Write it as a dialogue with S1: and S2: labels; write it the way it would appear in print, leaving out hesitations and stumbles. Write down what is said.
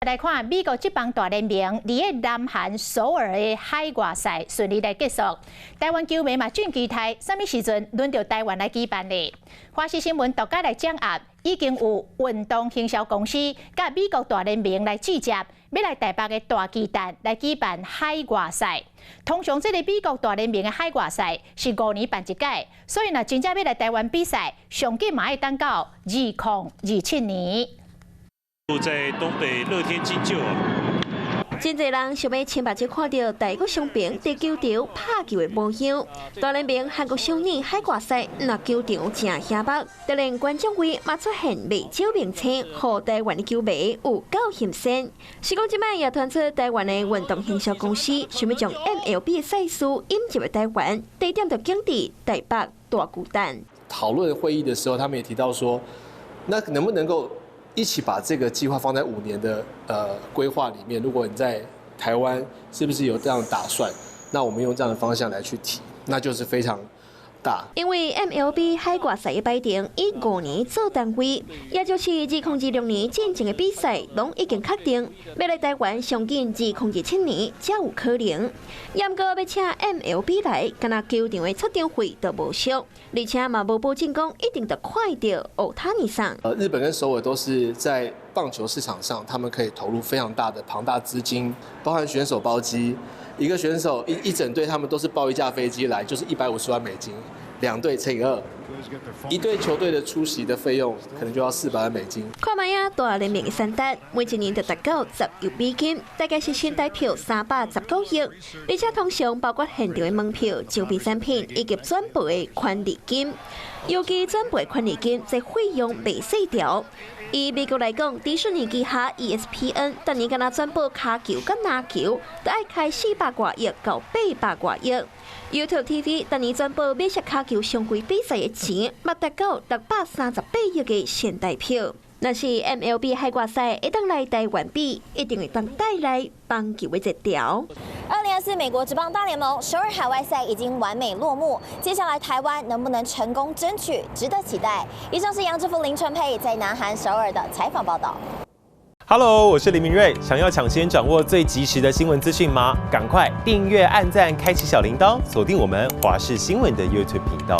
S1: 来看美国职棒大联盟伫个南韩首尔的海外赛顺利来结束，台湾球迷嘛真期待，什么时阵轮到台湾来举办呢？华视新闻独家来掌握，已经有运动行销公司甲美国大联盟来直接要来台北的大巨蛋来举办海外赛。通常这个美国大联盟的海外赛是5年办一届，所以呢，真正要来台湾比赛，上紧嘛要等到2027年。
S2: 在东北乐天金鹫
S3: 真侪人想要亲目睭看到台国双平在球场拍球的模样。大联盟韩国少年海外赛那球场正显目，就连观众位嘛出现未少名称，和台湾的球迷有够新鲜。是讲即摆也传出台湾的运动行销公司想要将 MLB 的赛事引入来台湾，地点就建伫台北大巨蛋。
S4: 讨论会议的时候，他们也提到说，那能不能够 一起把这个计划放在5年的规划里面。如果你在台湾是不是有这样的打算？那我们用这样的方向来去提，那就是非常大。
S3: 因为 MLB 海外赛的摆定以5年做单位，也就是2026年进行的比赛，拢已经确定。要来台湾，上紧2027年才有可能。严格要请 MLB 来，敢若球场的出场费都无少，而且嘛无保证讲一定得快到欧塔尼上。
S4: 日本跟首尔都是在棒球市场上，他们可以投入非常大的庞大资金，包含选手包机。 一个选手一整队，他们都是包一架飞机来，就是150万美金，2队乘以2，一队球队的出席的费用可能就要400万美金。
S3: 看卖啊，大联盟的三单每一年就达到10亿美金，大概是新台票319亿，而且通常包括现场的门票、周边产品以及转播的权利金。尤其转播权利金，这费用未细条。 以美国来讲，迪士尼旗下 ESPN 当年敢若转播卡球跟篮球，都爱开400多亿到800多亿。YouTube TV 当年转播美式卡球常规比赛的钱，嘛达到638亿的现代票。若是 MLB 海外赛会当来台湾比，一定会当带来棒球的一条。
S5: 2024美国职棒大联盟首尔海外赛已经完美落幕，接下来台湾能不能成功争取，值得期待。以上是杨志福、林纯佩在南韩首尔的采访报道。
S6: Hello， 我是林明瑞。想要抢先掌握最及时的新闻资讯吗？赶快订阅、按赞、开启小铃铛，锁定我们华视新闻的 YouTube 频道。